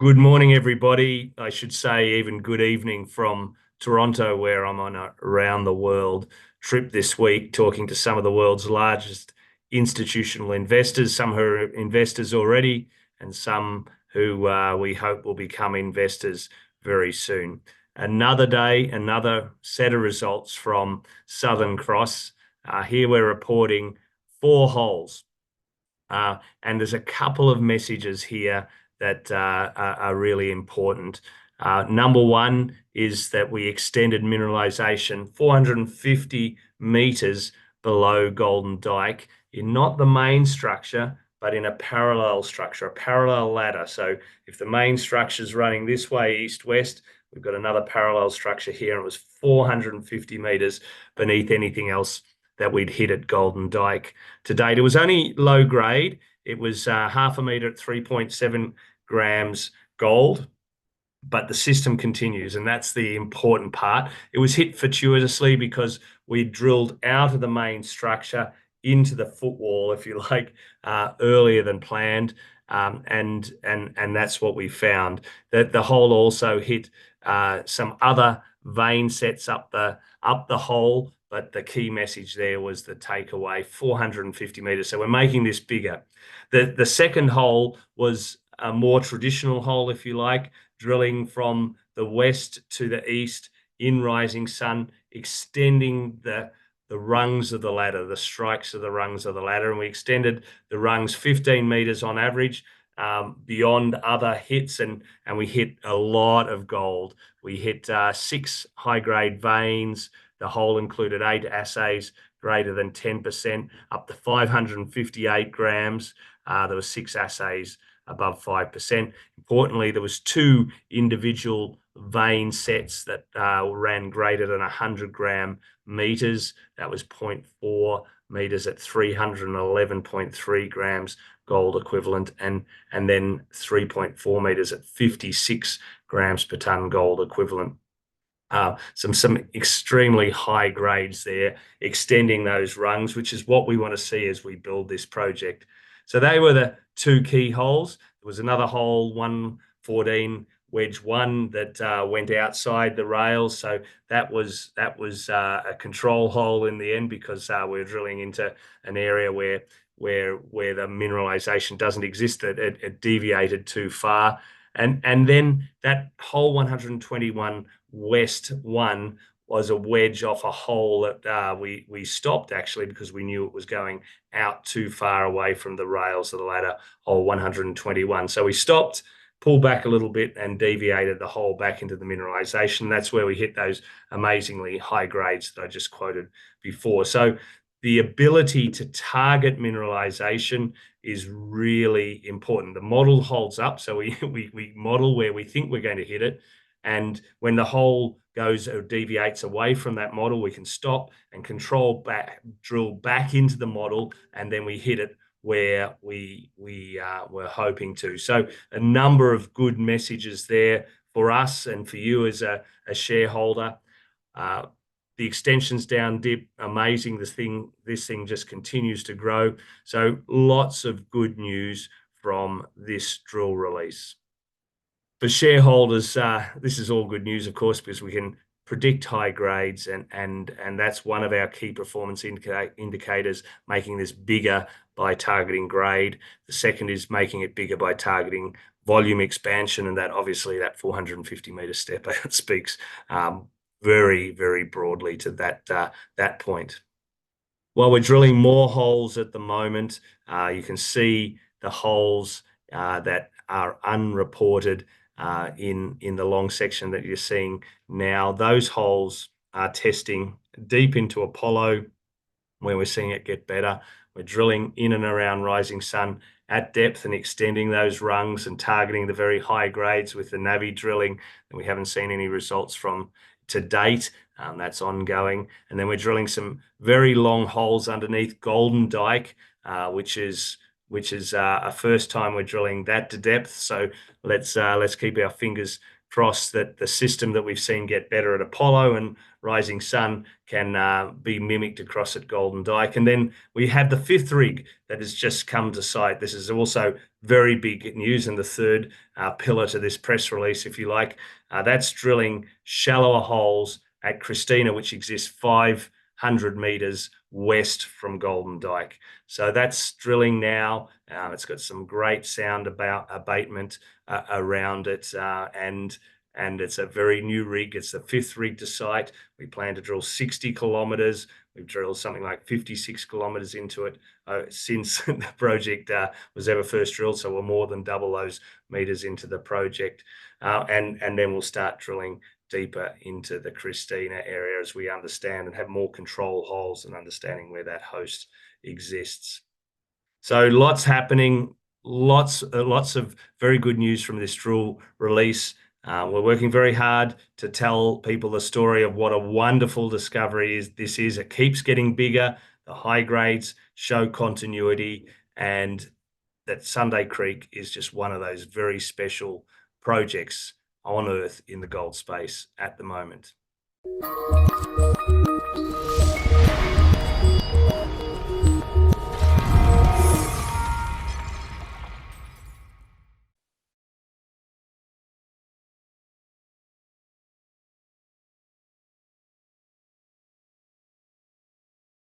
Good morning, everybody. I should say even good evening from Toronto, where I'm on a around the world trip this week, talking to some of the world's largest institutional investors, some who are investors already, and some who we hope will become investors very soon. Another day, another set of results from Southern Cross. Here we're reporting 4 holes. And there's a couple of messages here that are really important. Number one is that we extended mineralisation 450 metres below Golden Dyke in not the main structure, but in a parallel structure, a parallel ladder. So if the main structure is running this way, east-west, we've got another parallel structure here, and it was 450 metres beneath anything else that we'd hit at Golden Dyke to date. It was only low grade. It was half a metre at 3.7 grams gold, but the system continues, and that's the important part. It was hit fortuitously because we drilled out of the main structure into the footwall, if you like, earlier than planned. And that's what we found. That the hole also hit some other vein sets up the hole, but the key message there was the takeaway, 450 meters. So we're making this bigger. The second hole was a more traditional hole, if you like, drilling from the west to the east in rising sun, extending the rungs of the ladder, the strikes of the rungs of the ladder. And we extended the rungs 15 meters on average, beyond other hits, and we hit a lot of gold. We hit 6 high-grade veins. The hole included 8 assays greater than 10%, up to 558 grams. There were 6 assays above 5%. Importantly, there was 2 individual vein sets that ran greater than 100 gram meters. That was 0.4 meters at 311.3 grams gold equivalent, and then 3.4 meters at 56 grams per ton gold equivalent. Some extremely high grades there, extending those rungs, which is what we want to see as we build this project. So they were the 2 key holes. There was another hole, 114 wedge 1, that went outside the rails. So that was a control hole in the end, because we're drilling into an area where the mineralisation doesn't exist. It deviated too far. And then that hole 121 West 1 was a wedge off a hole that we stopped, actually, because we knew it was going out too far away from the rails of the ladder, hole 121. So we stopped, pulled back a little bit, and deviated the hole back into the mineralisation. That's where we hit those amazingly high grades that I just quoted before. So the ability to target mineralisation is really important. The model holds up, so we model where we think we're going to hit it, and when the hole goes or deviates away from that model, we can stop and control back, drill back into the model, and then we hit it where we were hoping to. So a number of good messages there for us and for you as a shareholder. The extensions down dip, amazing. This thing just continues to grow. So lots of good news from this drill release. For shareholders, this is all good news, of course, because we can predict high grades, and that's one of our key performance indicators, making this bigger by targeting grade. The second is making it bigger by targeting volume expansion, and that obviously that 450 meter step out speaks very, very broadly to that point. While we're drilling more holes at the moment, you can see the holes that are unreported in the long section that you're seeing now. Those holes are testing deep into Apollo, where we're seeing it get better. We're drilling in and around rising sun at depth and extending those rungs and targeting the very high grades with the Navi drilling, and we haven't seen any results from to date. That's ongoing. And then we're drilling some very long holes underneath Golden Dyke, which is a first time we're drilling that to depth. So let's keep our fingers cross that the system that we've seen get better at Apollo and Rising Sun can be mimicked across at Golden Dyke. And then we have the 5th rig that has just come to site. This is also very big news, and the third pillar to this press release, if you like. That's drilling shallower holes at Christina, which exists 500 meters west from Golden Dyke. So that's drilling now. It's got some great sound abatement around it, and it's a very new rig. It's the 5th rig to site. We plan to drill 60 kilometers. We've drilled something like 56 kilometers into it since the project was ever first drilled. So we're more than double those meters into the project, and then we'll start drilling deeper into the Christina area as we understand and have more control holes and understanding where that host exists. So lots happening, lots of very good news from this drill release. We're working very hard to tell people the story of what a wonderful discovery this is. It keeps getting bigger. The high grades show continuity, and that Sunday Creek is just one of those very special projects on Earth in the gold space at the moment.